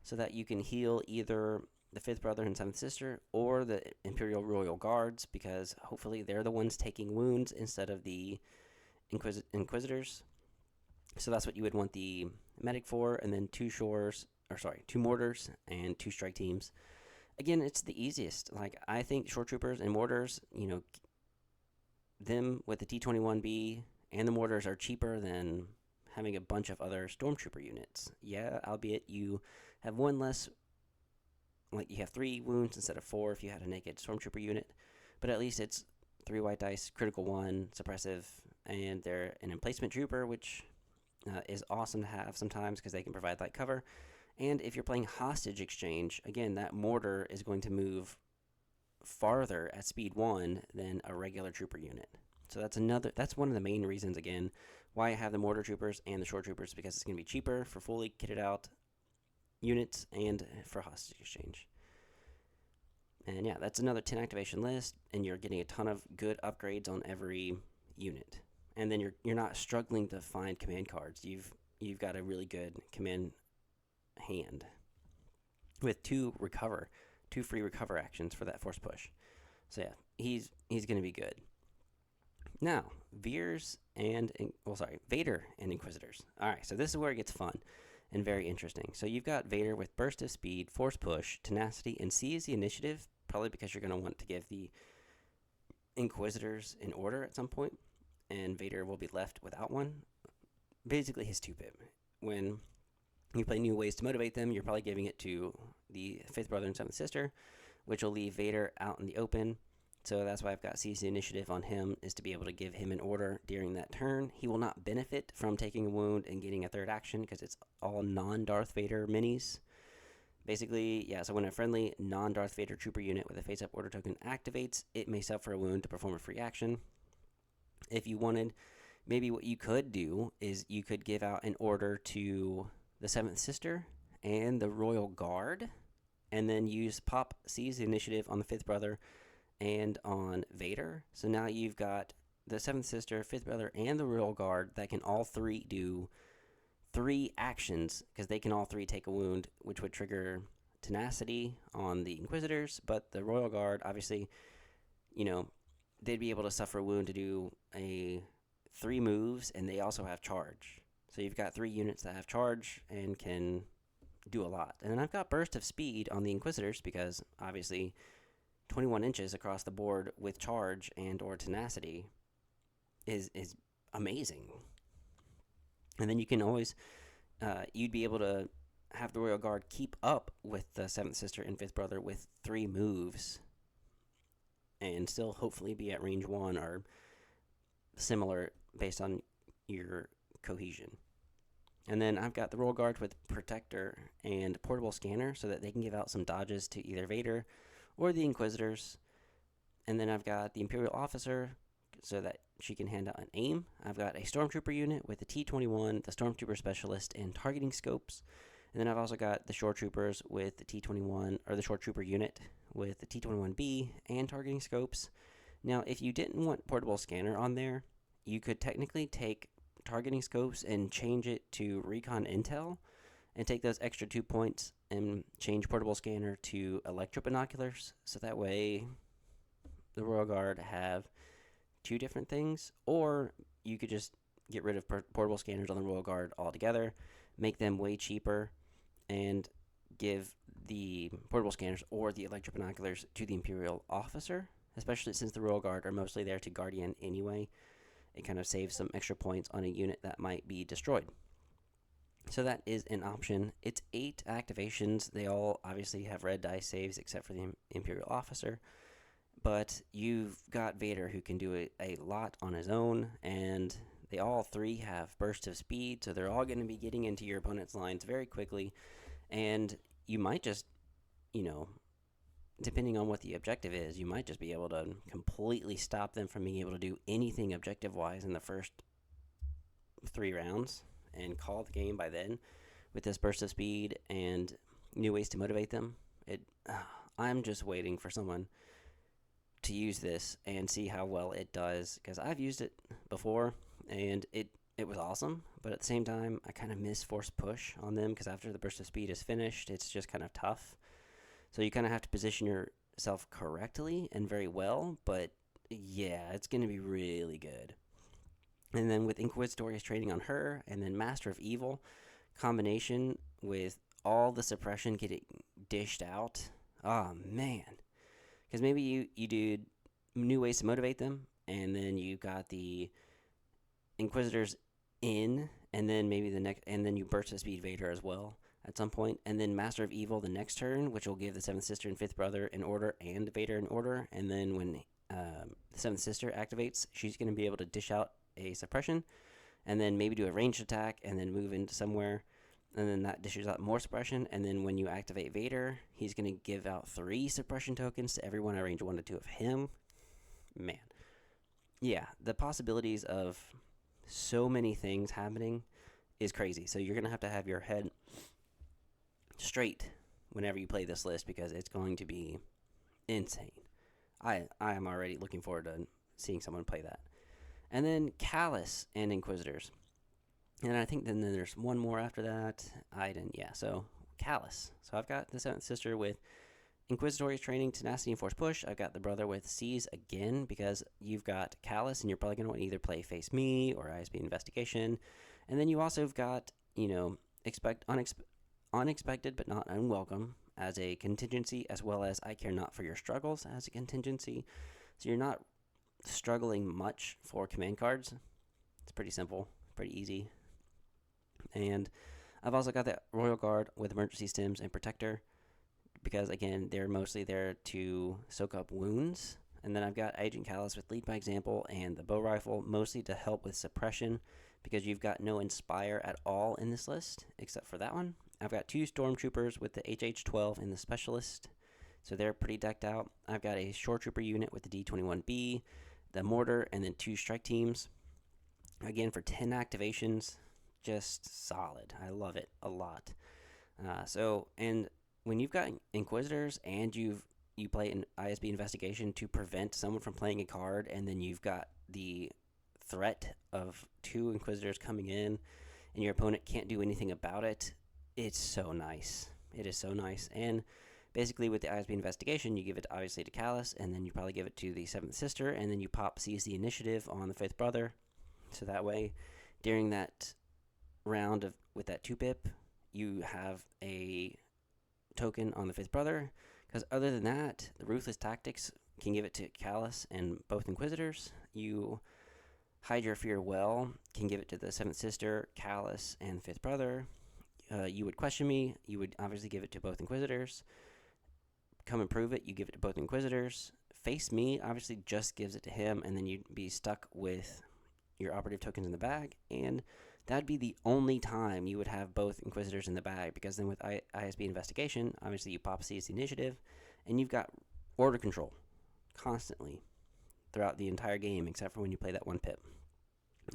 so that you can heal either the fifth brother and seventh sister or the Imperial Royal Guards, because hopefully they're the ones taking wounds instead of the Inquisitors. So that's what you would want the medic for, and then 2 mortars and 2 strike teams. Again, it's the easiest. Like, I think shore troopers and mortars, them with the T-21B and the mortars are cheaper than having a bunch of other stormtrooper units. Yeah, albeit you have one less, like you have 3 wounds instead of 4 if you had a naked stormtrooper unit, but at least it's 3 white dice, critical 1, suppressive, and they're an emplacement trooper, which is awesome to have sometimes because they can provide light cover. And if you're playing hostage exchange, again, that mortar is going to move farther at speed 1 than a regular trooper unit. So that's one of the main reasons, again, why I have the mortar troopers and the shore troopers, because it's going to be cheaper for fully kitted out units and for hostage exchange. And yeah, that's another 10 activation list, and you're getting a ton of good upgrades on every unit. And then you're not struggling to find command cards. You've got a really good command hand with 2 free recover actions for that force push. So yeah, he's going to be good. Now, Vader and Inquisitors. All right, so this is where it gets fun and very interesting. So you've got Vader with Burst of Speed, Force Push, Tenacity, and C is the initiative, probably because you're going to want to give the Inquisitors an order at some point, and Vader will be left without one. Basically his 2-pip. When you play new ways to motivate them, you're probably giving it to the fifth brother and seventh sister, which will leave Vader out in the open. So that's why I've got CC initiative on him, is to be able to give him an order during that turn. He will not benefit from taking a wound and getting a third action because it's all non-Darth Vader minis. Basically, yeah, so when a friendly non-Darth Vader trooper unit with a face-up order token activates, it may suffer a wound to perform a free action. If you wanted, maybe what you could do is you could give out an order to the seventh sister and the Royal Guard, and then pop C's initiative on the fifth brother and on Vader. So now you've got the seventh sister, fifth brother, and the Royal Guard that can all 3 do 3 actions, because they can all 3 take a wound, which would trigger Tenacity on the Inquisitors. But the Royal Guard, obviously, they'd be able to suffer a wound to do 3 moves, and they also have charge. So you've got 3 units that have charge and can do a lot. And then I've got Burst of Speed on the Inquisitors, because obviously 21 inches across the board with charge and or tenacity is amazing. And then you can always, you'd be able to have the Royal Guard keep up with the seventh sister and fifth brother with 3 moves and still hopefully be at range 1 or similar based on your cohesion. And then I've got the Royal Guard with Protector and Portable Scanner so that they can give out some dodges to either Vader or the Inquisitors. And then I've got the Imperial Officer so that she can hand out an aim. I've got a Stormtrooper unit with the T-21, the Stormtrooper Specialist, and targeting scopes. And then I've also got the Shore Troopers with the T-21, or the Shore Trooper unit with the T-21B and targeting scopes. Now, if you didn't want Portable Scanner on there, you could technically take targeting scopes and change it to Recon Intel and take those extra 2 points and change Portable Scanner to Electro Binoculars, so that way the Royal Guard have 2 different things. Or you could just get rid of Portable Scanners on the Royal Guard altogether, make them way cheaper, and give the Portable Scanners or the Electro Binoculars to the Imperial Officer, especially since the Royal Guard are mostly there to Guardian anyway. it kind of saves some extra points on a unit that might be destroyed. So that is an option. It's 8 activations. They all obviously have red dice saves except for the Imperial Officer. But you've got Vader who can do a lot on his own, and they all 3 have bursts of speed, so they're all going to be getting into your opponent's lines very quickly. And you might just, depending on what the objective is, you might just be able to completely stop them from being able to do anything objective-wise in the first 3 rounds and call the game by then with this burst of speed and new ways to motivate them. I'm just waiting for someone to use this and see how well it does, because I've used it before and it was awesome, but at the same time I kind of miss force push on them, because after the burst of speed is finished, it's just kind of tough. So you kind of have to position yourself correctly and very well, but yeah, it's going to be really good. And then with Inquisitorious training on her, and then Master of Evil, combination with all the suppression getting dished out. Oh, man. Because maybe you do new ways to motivate them, and then you got the Inquisitors in, and then maybe and then you burst of speed Vader as well at some point, and then Master of Evil the next turn, which will give the 7th Sister and 5th Brother in order and Vader in order, and then when the 7th Sister activates, she's going to be able to dish out a suppression, and then maybe do a ranged attack, and then move into somewhere, and then that dishes out more suppression, and then when you activate Vader, he's going to give out 3 suppression tokens to everyone at range 1 to 2 of him. Man. Yeah, the possibilities of so many things happening is crazy, so you're going to have your head straight whenever you play this list, because it's going to be insane. I am already looking forward to seeing someone play that. And then Callus and Inquisitors. And I think then there's one more after that. Iden, yeah. So Callus. So I've got the 7th Sister with Inquisitorious training, tenacity, and force push. I've got the brother with Seize again, because you've got Callus, and you're probably going to want to either play Face Me or ISB Investigation. And then you also have got, unexpected but not unwelcome as a contingency, as well as I care not for your struggles as a contingency. So you're not struggling much for command cards. It's pretty simple, pretty easy. And I've also got the Royal Guard with Emergency Stims and Protector, because again, they're mostly there to soak up wounds. And then I've got Agent Callus with Lead by Example and the Bow Rifle, mostly to help with suppression, because you've got no Inspire at all in this list, except for that one. I've got 2 Stormtroopers with the HH-12 and the Specialist, so they're pretty decked out. I've got a Shore Trooper unit with the D-21B, the Mortar, and then 2 Strike Teams. Again, for 10 activations, just solid. I love it a lot. And when you've got Inquisitors and you play an ISB Investigation to prevent someone from playing a card, and then you've got the threat of 2 Inquisitors coming in, and your opponent can't do anything about it, it's so nice. It is so nice. And basically with the ISB Investigation, you give it obviously to Callus, and then you probably give it to the 7th Sister, and then you pop Seize the Initiative on the 5th Brother. So that way, during that round with that 2-pip, you have a token on the 5th Brother, because other than that, the Ruthless Tactics can give it to Callus and both Inquisitors. You Hide Your Fear Well can give it to the 7th Sister, Callus, and 5th Brother. You Would Question Me, you would obviously give it to both Inquisitors. Come and Prove It, you give it to both Inquisitors. Face Me obviously just gives it to him, and then you'd be stuck with your operative tokens in the bag, and that'd be the only time you would have both Inquisitors in the bag, because then with ISB Investigation, obviously you pop Seize the Initiative, and you've got order control constantly throughout the entire game, except for when you play that 1-pip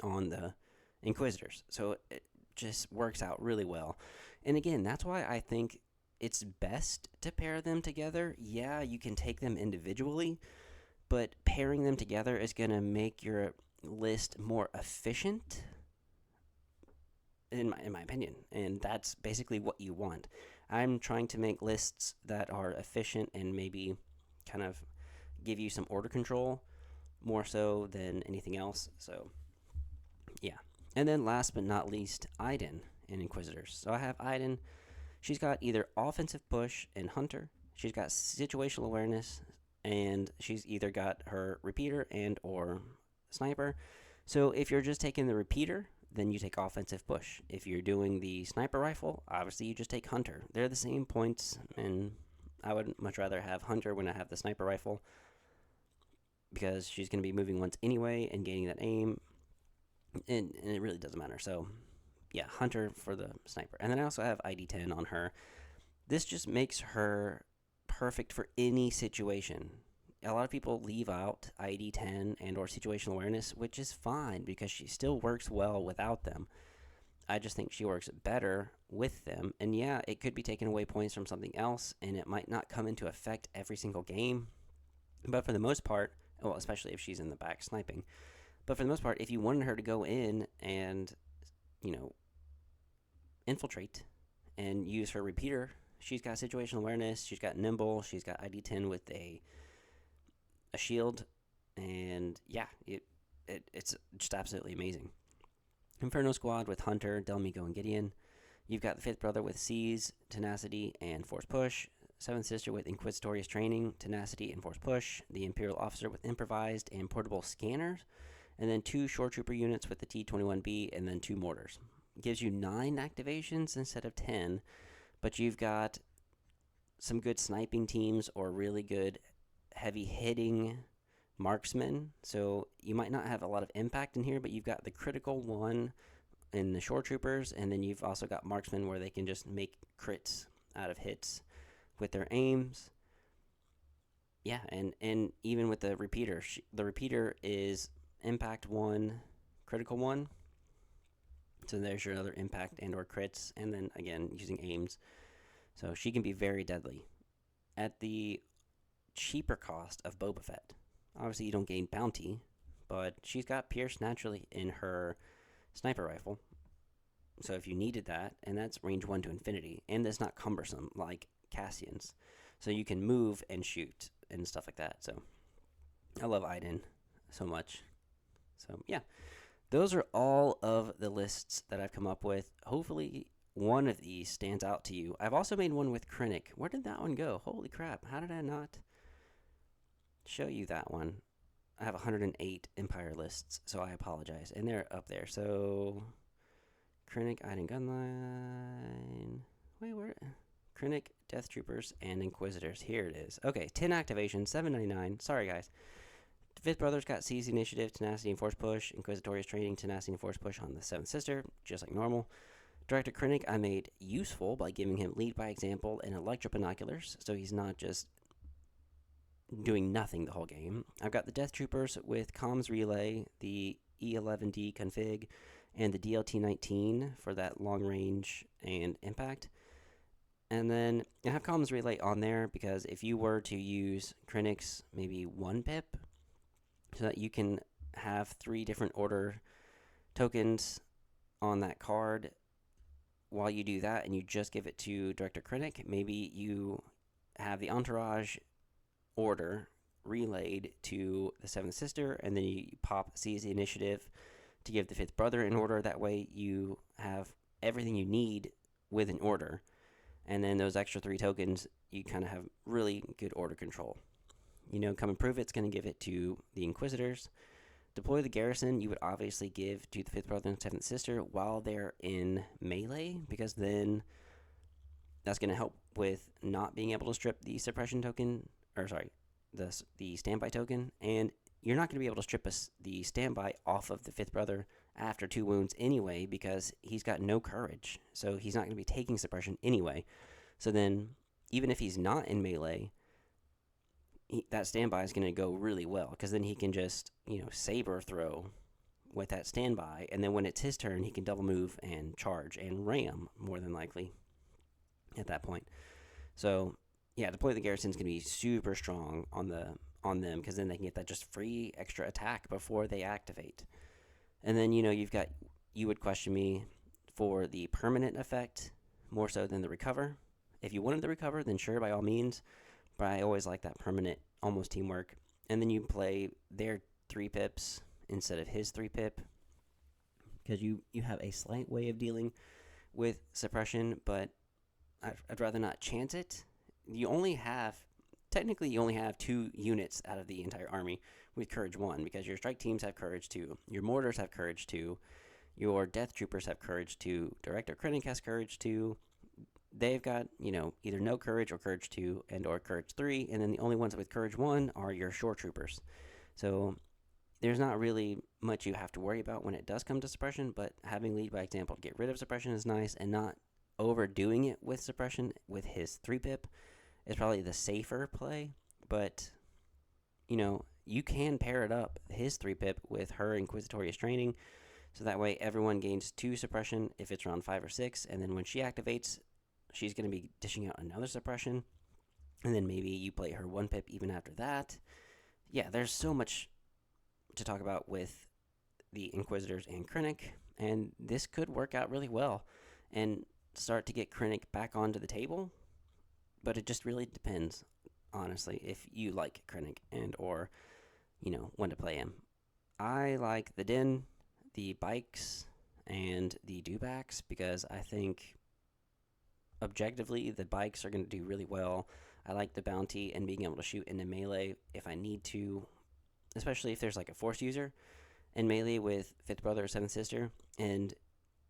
on the Inquisitors. So it just works out really well. And again, that's why I think it's best to pair them together. Yeah, you can take them individually, but pairing them together is going to make your list more efficient, in my opinion, and that's basically what you want. I'm trying to make lists that are efficient and maybe kind of give you some order control more so than anything else. So yeah. And then last but not least, Iden and Inquisitors. So I have Iden. She's got either offensive push and Hunter. She's got situational awareness, and she's either got her repeater and or sniper. So if you're just taking the repeater, then you take offensive push. If you're doing the sniper rifle, obviously you just take hunter. They're the same points, and I would much rather have hunter when I have the sniper rifle, because she's going to be moving once anyway and gaining that aim, and it really doesn't matter. So yeah, hunter for the sniper. And then I also have ID10 on her. This just makes her perfect for any situation. A lot of people leave out ID10 and or situational awareness, which is fine because she still works well without them. I just think she works better with them. And yeah, it could be taking away points from something else, and it might not come into effect every single game. But for the most part, well, especially if she's in the back sniping, but for the most part, if you wanted her to go in and, infiltrate and use her repeater, she's got situational awareness, she's got nimble, she's got ID10 with a shield, and yeah, it's just absolutely amazing. Inferno Squad with Hunter, Delmico, and Gideon. You've got the Fifth Brother with Seize, Tenacity, and Force Push. Seventh Sister with Inquisitorious Training, Tenacity, and Force Push. The Imperial Officer with Improvised and Portable Scanners. And then 2 Shore Trooper units with the T-21B, and then 2 mortars. Gives you 9 activations instead of 10, but you've got some good sniping teams or really good heavy hitting marksmen. So you might not have a lot of impact in here, but you've got the critical one in the Shore Troopers, and then you've also got marksmen where they can just make crits out of hits with their aims. Yeah, and even with the repeater, the repeater is impact 1, critical 1. So there's your other impact and or crits, and then again using aims. So she can be very deadly. At the cheaper cost of Boba Fett. Obviously you don't gain bounty, but she's got Pierce naturally in her sniper rifle. So if you needed that, and that's range 1 to infinity, and it's not cumbersome like Cassian's. So you can move and shoot and stuff like that. So I love Iden so much. So yeah, those are all of the lists that I've come up with. Hopefully one of these stands out to you. I've also made one with Krennic. Where did that one go? Holy crap, how did I not show you that one? I have 108 Empire lists, so I apologize. And they're up there. So Krennic, Iden Gunline. Wait, where? Krennic, Death Troopers, and Inquisitors. Here it is. Okay, 10 activations, $7.99. Sorry, guys. Fifth Brother's got Seize Initiative, Tenacity, and Force Push. Inquisitorious Training, Tenacity, and Force Push on the Seventh Sister, just like normal. Director Krennic I made useful by giving him Lead by Example and Electro Binoculars, so he's not just doing nothing the whole game. I've got the Death Troopers with Comms Relay, the E11D config, and the DLT-19 for that long range and impact. And then I have Comms Relay on there because if you were to use Krennic's maybe 1 pip, so that you can have 3 different order tokens on that card, while you do that and you just give it to Director Krennic, maybe you have the Entourage order relayed to the Seventh Sister, and then you pop Seize the Initiative to give the Fifth Brother an order. That way you have everything you need with an order. And then those extra 3 tokens, you kind of have really good order control. Come and prove it's going to give it to the Inquisitors. Deploy the garrison, you would obviously give to the Fifth Brother and Seventh Sister while they're in melee, because then that's going to help with not being able to strip the suppression token, the standby token, and you're not going to be able to strip the standby off of the Fifth Brother after 2 wounds anyway, because he's got no courage, so he's not going to be taking suppression anyway. So then, even if he's not in melee, that standby is going to go really well, because then he can just, saber throw with that standby, and then when it's his turn, he can double move and charge and ram, more than likely, at that point. So, yeah, Deploy the Garrison is going to be super strong on them, because then they can get that just free extra attack before they activate. And then, you would question me for the permanent effect, more so than the recover. If you wanted the recover, then sure, by all means, but I always like that permanent almost teamwork. And then you play their 3 pips instead of his 3 pip, because you have a slight way of dealing with suppression, but I'd rather not chance it. You only have 2 units out of the entire army, with Courage 1, because your strike teams have Courage 2, your mortars have Courage 2, your Death Troopers have Courage 2, Director Krennic has Courage 2. They've got, either no Courage or Courage 2 and or Courage 3, and then the only ones with Courage 1 are your Shore Troopers. So there's not really much you have to worry about when it does come to suppression, but having lead by example to get rid of suppression is nice, and not overdoing it with suppression with his 3-pip is probably the safer play. But, you can pair it up, his 3-pip, with her Inquisitorious Training, so that way everyone gains 2 suppression if it's round 5 or 6, and then when she activates, she's going to be dishing out another suppression, and then maybe you play her 1-pip even after that. Yeah, there's so much to talk about with the Inquisitors and Krennic, and this could work out really well and start to get Krennic back onto the table, but it just really depends, honestly, if you like Krennic and or, when to play him. I like the Din, the Bikes, and the Dewbacks because I think objectively the Bikes are going to do really well. I like the Bounty and being able to shoot into melee if I need to, especially if there's like a Force user in melee with 5th Brother or 7th Sister, and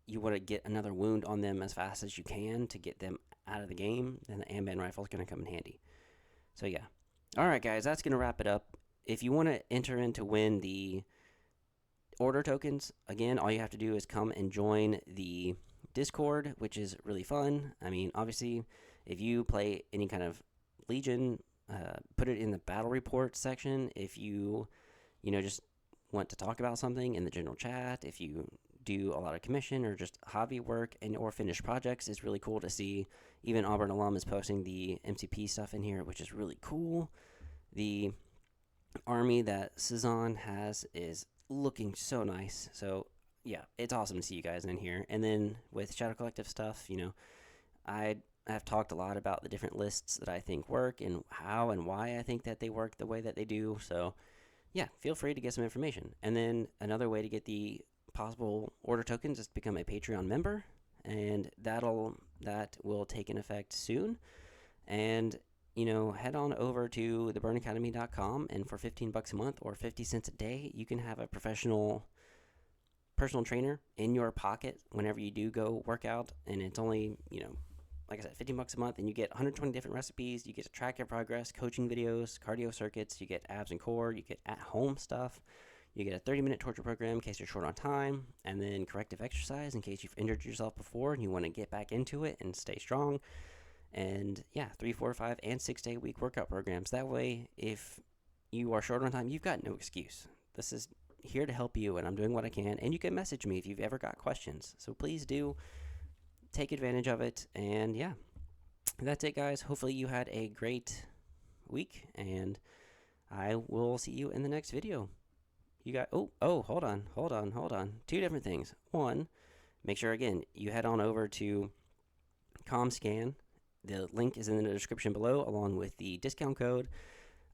you want to get another wound on them as fast as you can to get them out of the game, then the Amban Rifle is going to come in handy. So yeah. Alright guys, that's going to wrap it up. If you want to enter in to win the order tokens, again, all you have to do is come and join the Discord, which is really fun. I mean, obviously, if you play any kind of Legion, put it in the battle report section. If you, just want to talk about something in the general chat, if you do a lot of commission or just hobby work and or finished projects, it's really cool to see. Even Auburn alum is posting the MCP stuff in here, which is really cool. The army that Cezanne has is looking so nice. So yeah, it's awesome to see you guys in here. And then with Shadow Collective stuff, I have talked a lot about the different lists that I think work and how and why I think that they work the way that they do. So yeah, feel free to get some information. And then another way to get the possible order tokens is to become a Patreon member, and that will take in effect soon. And head on over to theburnacademy.com, and for $15 a month or 50 cents a day, you can have a professional personal trainer in your pocket whenever you do go work out. And it's only, like I said, $15 a month, and you get 120 different recipes. You get to track your progress, coaching videos, cardio circuits. You get abs and core. You get at-home stuff. You get a 30-minute torture program in case you're short on time, and then corrective exercise in case you've injured yourself before and you want to get back into it and stay strong. And yeah, 3, 4, 5, and 6-day week workout programs. That way, if you are short on time, you've got no excuse. This is here to help you, and I'm doing what I can. And you can message me if you've ever got questions. So please do take advantage of it. And yeah, that's it, guys. Hopefully you had a great week, and I will see you in the next video. You got, hold on. 2 different things. One, make sure, again, you head on over to ComScan. The link is in the description below, along with the discount code.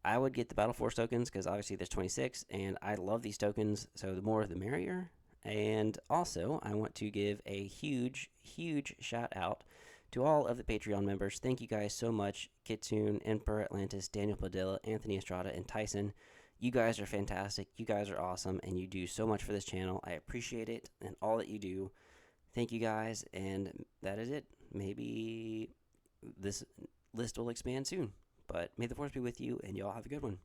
I would get the Battle Force tokens, because obviously there's 26, and I love these tokens, so the more the merrier. And also, I want to give a huge, huge shout out to all of the Patreon members. Thank you guys so much. Kitsune, Emperor Atlantis, Daniel Padilla, Anthony Estrada, and Tyson. You guys are fantastic. You guys are awesome, and you do so much for this channel. I appreciate it and all that you do. Thank you guys, and that is it. Maybe this list will expand soon, but may the force be with you, and y'all have a good one.